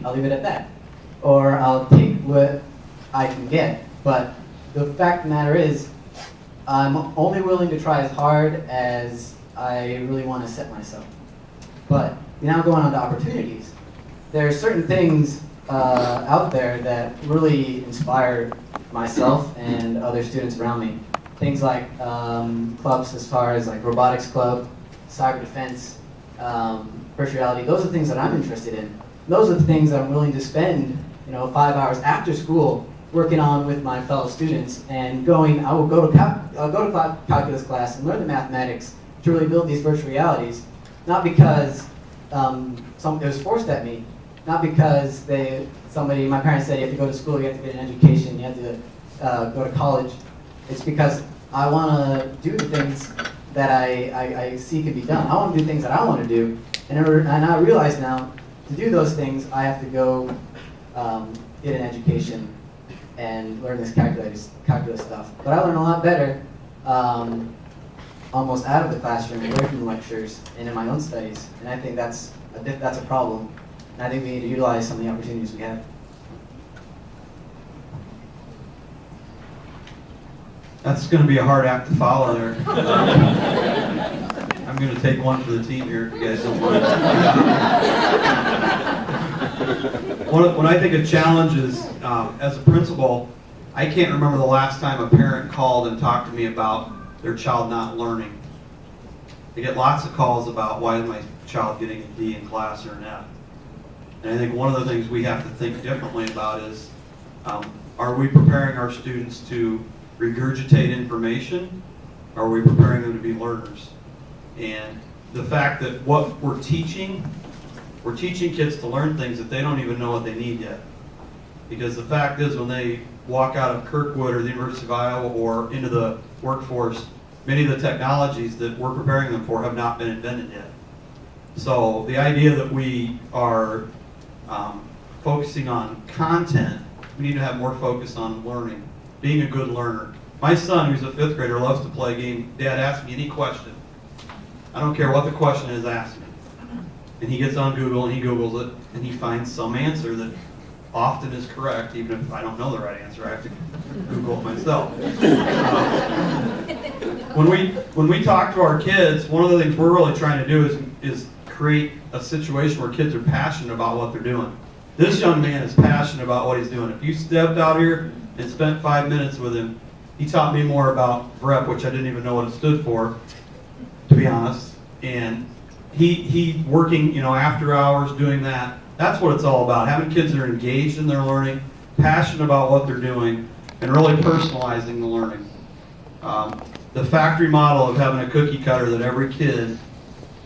I'll leave it at that. Or I'll take what I can get. But the fact of the matter is, I'm only willing to try as hard as I really want to set myself. But now going on to opportunities. There are certain things out there that really inspire myself and other students around me. Things like clubs as far as like robotics club, cyber defense, virtual reality. Those are things that I'm interested in. Those are the things that I'm willing to spend, 5 hours after school working on with my fellow students and I will go to calculus class and learn the mathematics to really build these virtual realities, not because it was forced at me, not because my parents said you have to go to school, you have to get an education, you have to go to college. It's because I want to do the things that I see can be done. I want to do things that I want to do, and I realize now, to do those things, I have to go get an education and learn this calculus stuff. But I learn a lot better almost out of the classroom, away from the lectures, and in my own studies. And I think that's a problem. And I think we need to utilize some of the opportunities we have. That's going to be a hard act to follow there. I'm going to take one for the team here, if you guys don't mind. When I think of challenges, as a principal, I can't remember the last time a parent called and talked to me about their child not learning. I get lots of calls about why is my child getting a D in class or an F. And I think one of the things we have to think differently about is, are we preparing our students to regurgitate information, or are we preparing them to be learners? And the fact that what we're teaching kids to learn things that they don't even know what they need yet. Because the fact is, when they walk out of Kirkwood or the University of Iowa or into the workforce, many of the technologies that we're preparing them for have not been invented yet. So the idea that we are focusing on content, we need to have more focus on learning, being a good learner. My son, who's a 5th grader, loves to play a game. Dad, ask me any question. I don't care what the question is, ask me. And he gets on Google and he Googles it and he finds some answer that often is correct, even if I don't know the right answer. I have to Google it myself. When we talk to our kids, one of the things we're really trying to do is create a situation where kids are passionate about what they're doing. This young man is passionate about what he's doing. If you stepped out here and spent 5 minutes with him, he taught me more about VREP, which I didn't even know what it stood for, to be honest. And he working, after hours doing that. That's what it's all about. Having kids that are engaged in their learning, passionate about what they're doing, and really personalizing the learning. The factory model of having a cookie cutter that every kid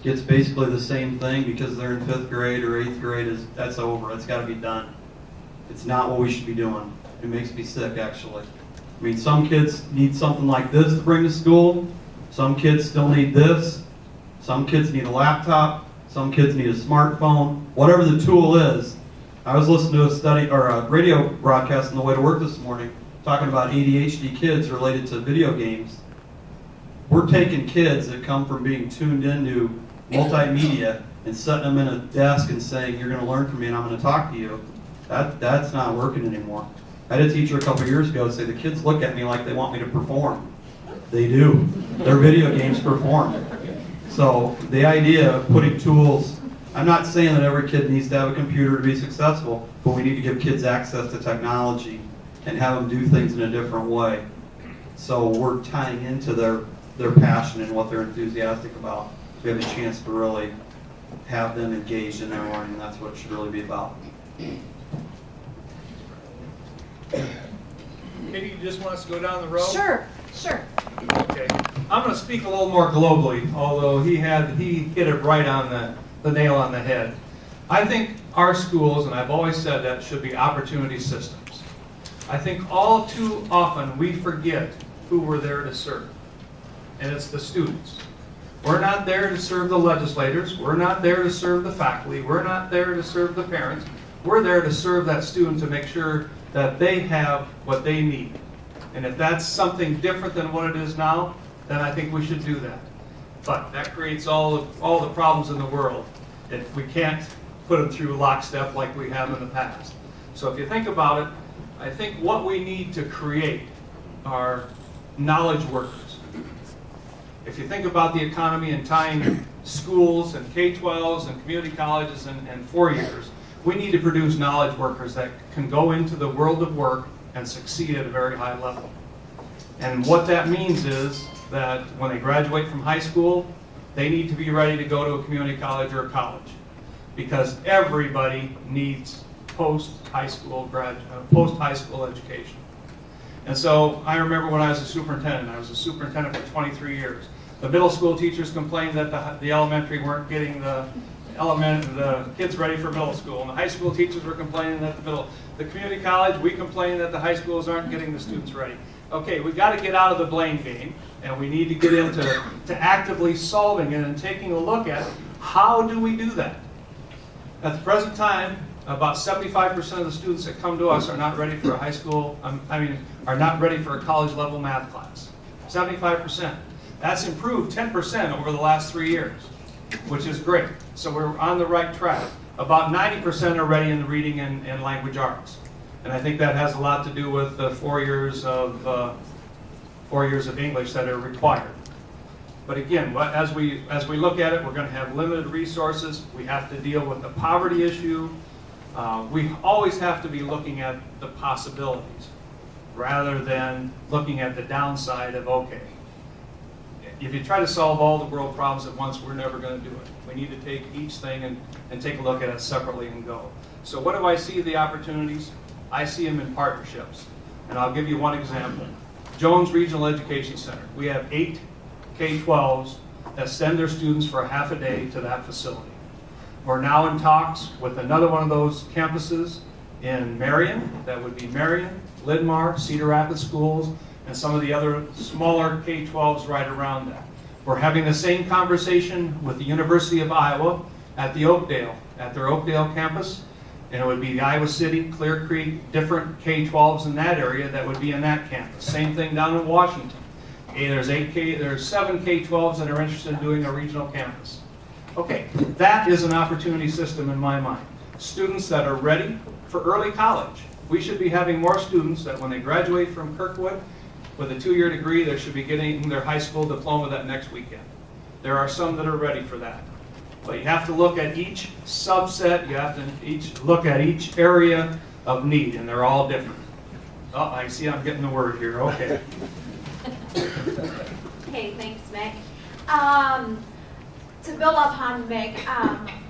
gets basically the same thing because they're in 5th grade or 8th grade, that's over. It's got to be done. It's not what we should be doing. It makes me sick, actually. I mean, some kids need something like this to bring to school. Some kids still need this. Some kids need a laptop. Some kids need a smartphone. Whatever the tool is. I was listening to a study or a radio broadcast on the way to work this morning talking about ADHD kids related to video games. We're taking kids that come from being tuned into multimedia and setting them in a desk and saying, you're going to learn from me and I'm going to talk to you. That's not working anymore. I had a teacher a couple years ago say the kids look at me like they want me to perform. They do. Their video games perform. So the idea of putting tools, I'm not saying that every kid needs to have a computer to be successful, but we need to give kids access to technology and have them do things in a different way. So we're tying into their passion and what they're enthusiastic about. We have a chance to really have them engaged in their learning, and that's what it should really be about. Katie, you just want us to go down the road? Sure. Okay. I'm going to speak a little more globally, although he hit it right on the nail on the head. I think our schools, and I've always said that, should be opportunity systems. I think all too often we forget who we're there to serve, and it's the students. We're not there to serve the legislators. We're not there to serve the faculty. We're not there to serve the parents. We're there to serve that student to make sure that they have what they need. And if that's something different than what it is now, then I think we should do that. But that creates all the problems in the world. If we can't put them through lockstep like we have in the past. So if you think about it, I think what we need to create are knowledge workers. If you think about the economy and tying schools and K-12s and community colleges and 4 years, we need to produce knowledge workers that can go into the world of work and succeed at a very high level. And what that means is that when they graduate from high school, they need to be ready to go to a community college or a college, because everybody needs post-high school education. And so I remember when I was a superintendent, I was a superintendent for 23 years. The middle school teachers complained that the elementary weren't getting the kids ready for middle school, and the high school teachers were complaining that the community college, we complained that the high schools aren't getting the students ready. Okay, we got to get out of the blame game, and we need to get into actively solving it and taking a look at how do we do that. At the present time, about 75% of the students that come to us are not ready for a high school, are not ready for a college level math class. 75%. That's improved 10% over the last 3 years, which is great. So we're on the right track. About 90% are ready in the reading and language arts. And I think that has a lot to do with the 4 years of English that are required. But again, as we look at it, we're going to have limited resources. We have to deal with the poverty issue. We always have to be looking at the possibilities rather than looking at the downside of, okay, if you try to solve all the world problems at once, we're never going to do it. We need to take each thing and take a look at it separately and go. So what do I see the opportunities? I see them in partnerships. And I'll give you one example. Jones Regional Education Center. We have 8 K-12s that send their students for a half a day to that facility. We're now in talks with another one of those campuses in Marion. That would be Marion, Linn-Mar, Cedar Rapids Schools, and some of the other smaller K-12s right around that. We're having the same conversation with the University of Iowa at their Oakdale campus, and it would be the Iowa City, Clear Creek, different K-12s in that area that would be in that campus. Same thing down in Washington. There's 7 K-12s that are interested in doing a regional campus. Okay, that is an opportunity system in my mind. Students that are ready for early college. We should be having more students that when they graduate from Kirkwood with a 2-year degree, they should be getting their high school diploma that next weekend. There are some that are ready for that. But you have to look at each subset, you have to look at each area of need, and they're all different. Oh, I see I'm getting the word here, okay. Hey, thanks, Mick. To build up on Mick,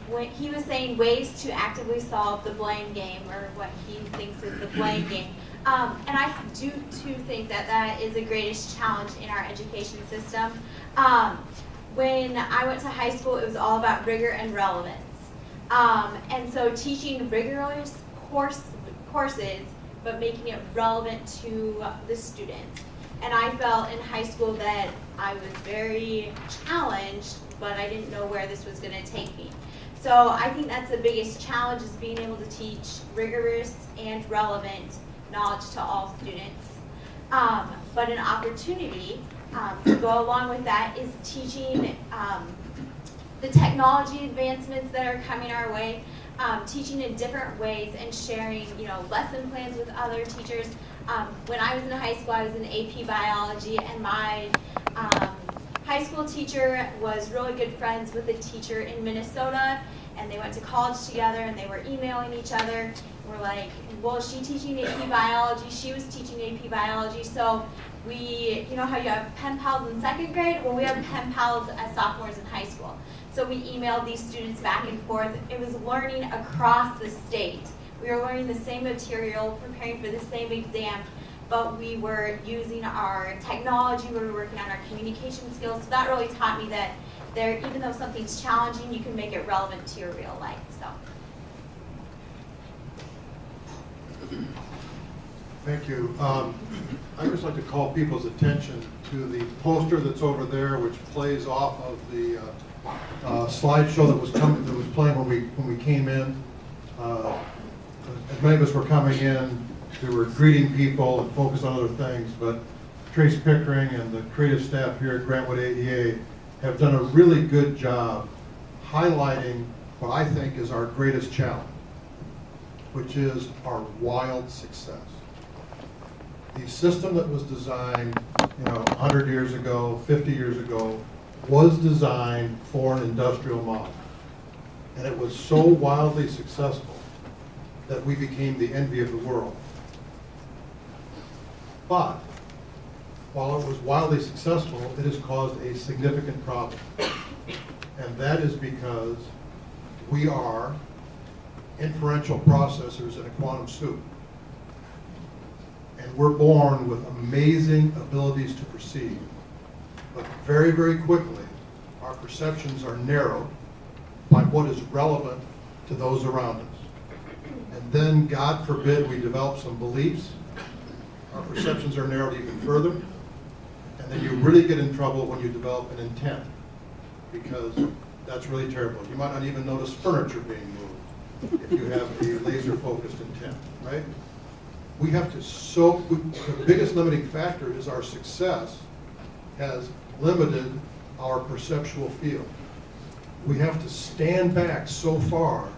when he was saying ways to actively solve the blame game, or what he thinks is the blame game, and I do too think that is the greatest challenge in our education system. When I went to high school, it was all about rigor and relevance. And so teaching rigorous courses, but making it relevant to the students. And I felt in high school that I was very challenged, but I didn't know where this was going to take me. So I think that's the biggest challenge, is being able to teach rigorous and relevant knowledge to all students. But an opportunity to go along with that is teaching the technology advancements that are coming our way, teaching in different ways and sharing, lesson plans with other teachers. When I was in high school, I was in AP Biology, and my high school teacher was really good friends with a teacher in Minnesota, and they went to college together, and they were emailing each other. We're like, well, is she teaching AP Biology? She was teaching AP Biology. So we, how you have pen pals in 2nd grade? Well, we have pen pals as sophomores in high school. So we emailed these students back and forth. It was learning across the state. We were learning the same material, preparing for the same exam, but we were using our technology, we were working on our communication skills. So that really taught me that even though something's challenging, you can make it relevant to your real life. So. Thank you. I'd just like to call people's attention to the poster that's over there, which plays off of the slideshow that was playing when we came in. As many of us were coming in, we were greeting people and focused on other things, but Trace Pickering and the creative staff here at Grantwood AEA have done a really good job highlighting what I think is our greatest challenge, which is our wild success. The system that was designed, 100 years ago, 50 years ago, was designed for an industrial model. And it was so wildly successful that we became the envy of the world. But while it was wildly successful, it has caused a significant problem. And that is because we are inferential processors in a quantum soup. And we're born with amazing abilities to perceive. But very, very quickly, our perceptions are narrowed by what is relevant to those around us. And then, God forbid, we develop some beliefs. Our perceptions are narrowed even further. And then you really get in trouble when you develop an intent, because that's really terrible. You might not even notice furniture being moved if you have a laser-focused intent, right? We have to the biggest limiting factor is our success has limited our perceptual field. We have to stand back so far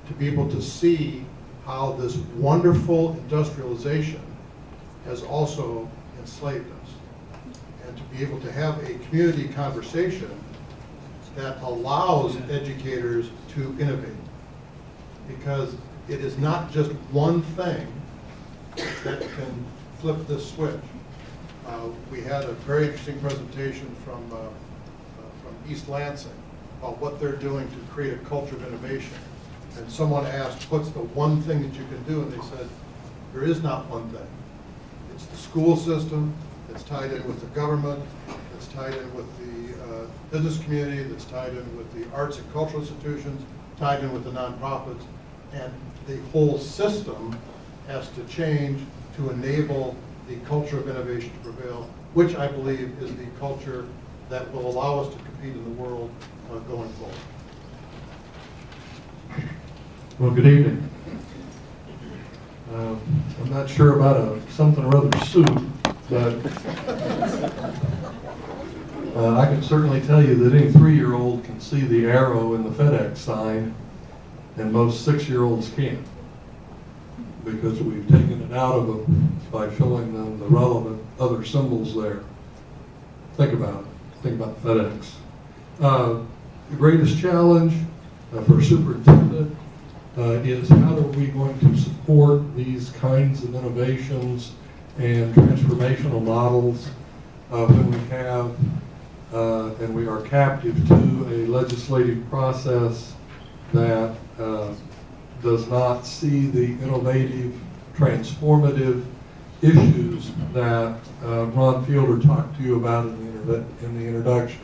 to be able to see how this wonderful industrialization has also enslaved us. And to be able to have a community conversation that allows educators to innovate. Because it is not just one thing that can flip this switch. We had a very interesting presentation from East Lansing about what they're doing to create a culture of innovation. And someone asked, what's the one thing that you can do? And they said, there is not one thing. It's the school system, it's tied in with the government, it's tied in with the business community, that's tied in with the arts and cultural institutions, tied in with the nonprofits, and the whole system has to change to enable the culture of innovation to prevail, which I believe is the culture that will allow us to compete in the world going forward. Well, good evening. I'm not sure about something or other soup, but I can certainly tell you that any 3-year-old can see the arrow in the FedEx sign, and most 6-year-olds can't, because we've taken it out of them by showing them the relevant other symbols there. Think about it. Think about FedEx. The greatest challenge for a superintendent is how are we going to support these kinds of innovations and transformational models when we have and we are captive to a legislative process that does not see the innovative, transformative issues that Ron Fielder talked to you about in the introduction.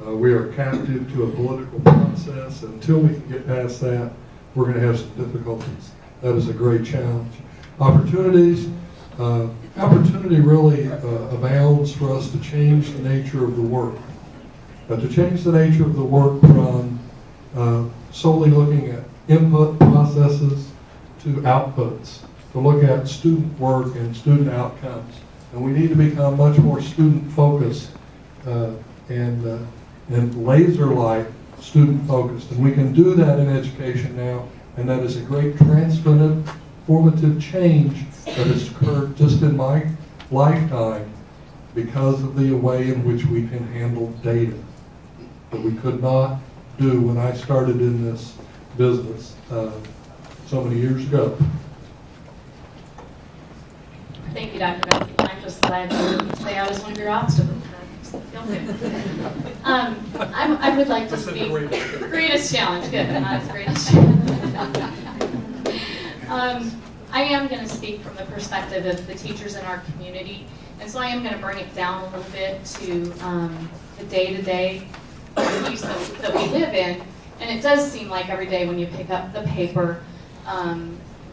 We are captive to a political process. Until we can get past that, we're going to have some difficulties. That is a great challenge. Opportunities. Opportunity really abounds for us to change the nature of the work. To change the nature of the work from solely looking at input processes to outputs, to look at student work and student outcomes. And we need to become much more student-focused and laser-like student-focused. And we can do that in education now, and that is a great transformative change that has occurred just in my lifetime because of the way in which we can handle data that we could not do when I started in this business so many years ago. Thank you, Dr. Betsy. I'm just glad to say I was one of your obstacles. I would like to speak. Greatest challenge, good, not as greatest challenge. I am going to speak from the perspective of the teachers in our community, and so I am going to bring it down a little bit to the day-to-day use that we live in. And it does seem like every day when you pick up the paper,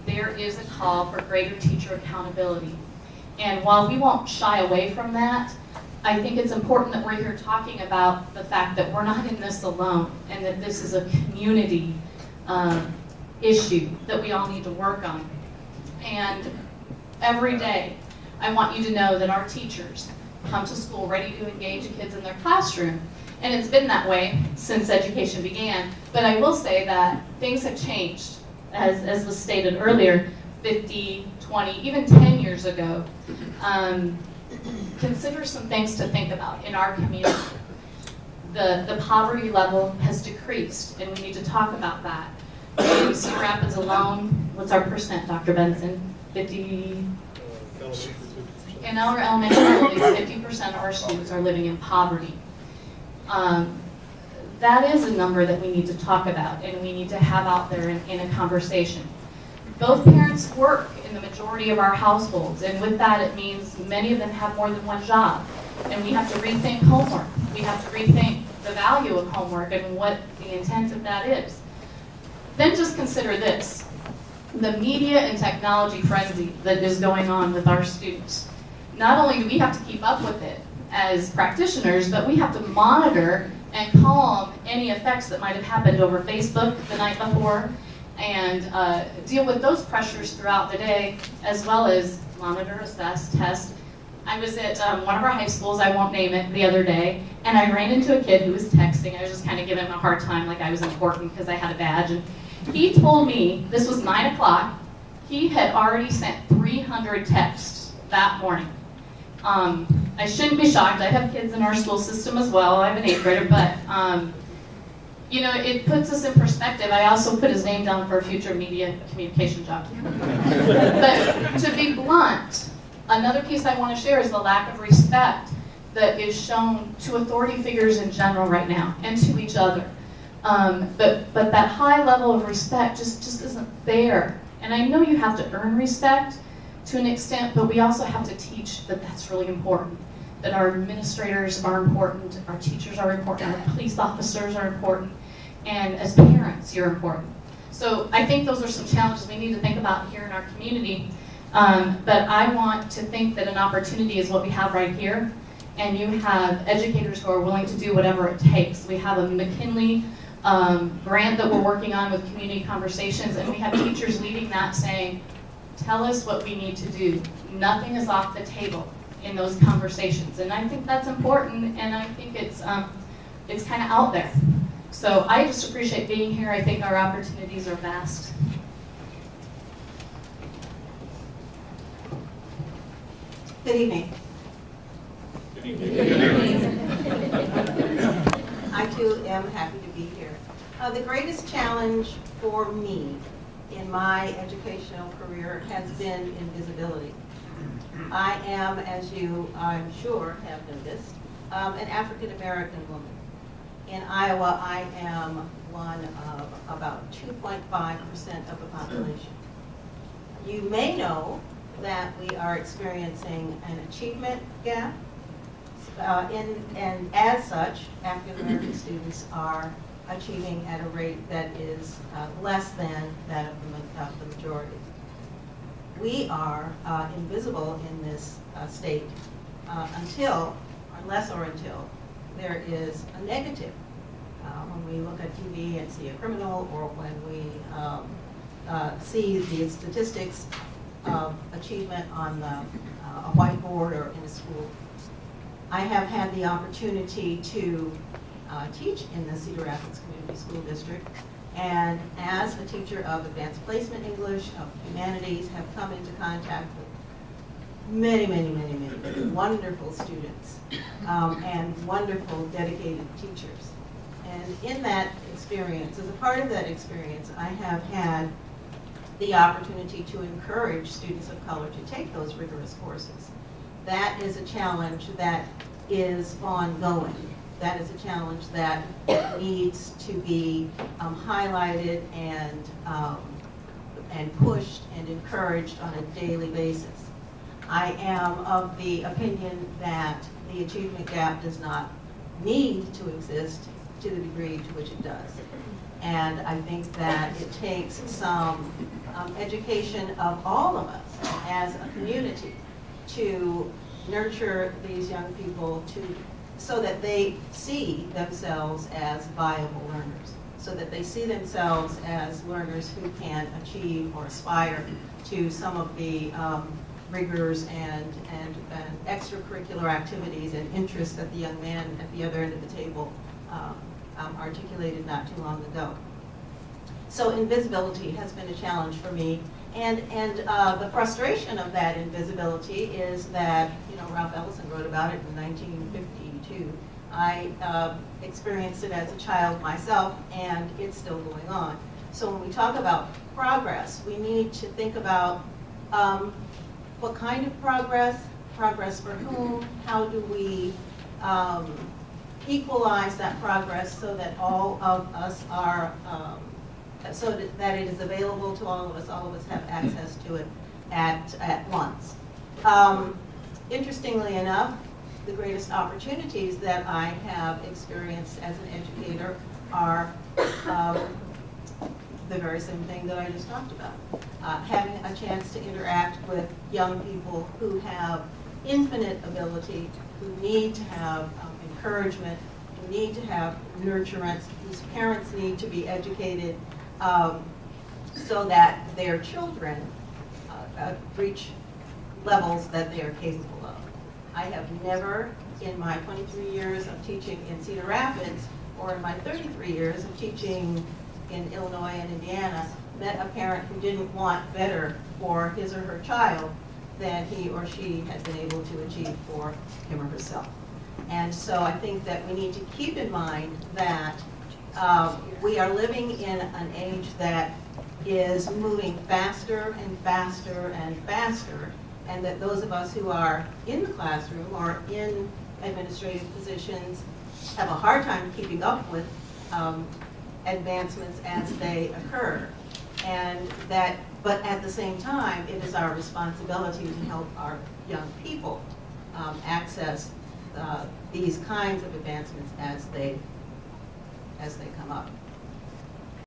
there is a call for greater teacher accountability. And while we won't shy away from that, I think it's important that we're here talking about the fact that we're not in this alone and that this is a community issue that we all need to work on. And every day, I want you to know that our teachers come to school ready to engage kids in their classroom. And it's been that way since education began. But I will say that things have changed, as was stated earlier, 50, 20, even 10 years ago. Consider some things to think about in our community. The poverty level has decreased, and we need to talk about that. In Cedar Rapids alone, what's our percent, Dr. Benson? 50? In our elementary buildings, 50% of our students are living in poverty. That is a number that we need to talk about, and we need to have out there in a conversation. Both parents work in the majority of our households, and with that it means many of them have more than one job. And we have to rethink homework. We have to rethink the value of homework and what the intent of that is. Then just consider this, the media and technology frenzy that is going on with our students. Not only do we have to keep up with it as practitioners, but we have to monitor and calm any effects that might have happened over Facebook the night before, and deal with those pressures throughout the day, as well as monitor, assess, test. I was at one of our high schools, I won't name it, the other day, and I ran into a kid who was texting. I was just kind of giving him a hard time like I was important because I had a badge. And he told me, this was 9 o'clock, he had already sent 300 texts that morning. I shouldn't be shocked. I have kids in our school system as well. I have an 8th grader, but you know, it puts us in perspective. I also put his name down for a future media communication job. But to be blunt, another piece I want to share is the lack of respect that is shown to authority figures in general right now, and to each other. But that high level of respect just isn't there. And I know you have to earn respect to an extent, but we also have to teach that that's really important. That our administrators are important, our teachers are important, our police officers are important, and as parents, you're important. So I think those are some challenges we need to think about here in our community. But I want to think that an opportunity is what we have right here, and you have educators who are willing to do whatever it takes. We have a McKinley grant that we're working on with Community Conversations, and we have teachers leading that saying, tell us what we need to do. Nothing is off the table in those conversations, and I think that's important, and I think it's kind of out there. So I just appreciate being here. I think our opportunities are vast. Good evening. I too am happy to be here. The greatest challenge for me in my educational career has been invisibility. I am, as you I'm sure have noticed, an African American woman. In Iowa, I am one of about 2.5% of the population. You may know that we are experiencing an achievement gap, and as such, African American students are achieving at a rate that is less than that of the majority. We are invisible in this state unless there is a negative. When we look at TV and see a criminal, or when we see the statistics of achievement on a whiteboard or in a school. I have had the opportunity to teach in the Cedar Rapids Community School District, and as a teacher of advanced placement English, of humanities, have come into contact with many wonderful students and wonderful dedicated teachers. And in that experience, as a part of that experience, I have had the opportunity to encourage students of color to take those rigorous courses. That is a challenge that is ongoing. That is a challenge that needs to be highlighted and pushed and encouraged on a daily basis. I am of the opinion that the achievement gap does not need to exist to the degree to which it does. And I think that it takes some education of all of us as a community to nurture these young people so that they see themselves as viable learners, so that they see themselves as learners who can achieve or aspire to some of the rigors and extracurricular activities and interests that the young man at the other end of the table articulated not too long ago. So invisibility has been a challenge for me. And the frustration of that invisibility is that, you know, Ralph Ellison wrote about it in 1952. I experienced it as a child myself, and it's still going on. So when we talk about progress, we need to think about what kind of progress for whom, how do we equalize that progress so that all of us are, so that it is available to all of us have access to it at once. Interestingly enough, the greatest opportunities that I have experienced as an educator are the very same thing that I just talked about. Having a chance to interact with young people who have infinite ability, who need to have encouragement, who need to have nurturance, whose parents need to be educated so that their children reach levels that they are capable of. I have never, in my 23 years of teaching in Cedar Rapids, or in my 33 years of teaching in Illinois and Indiana, met a parent who didn't want better for his or her child than he or she has been able to achieve for him or herself. And so I think that we need to keep in mind that we are living in an age that is moving faster and faster and faster, and that those of us who are in the classroom or in administrative positions have a hard time keeping up with advancements as they occur. And that, but at the same time, it is our responsibility to help our young people access these kinds of advancements as they come up.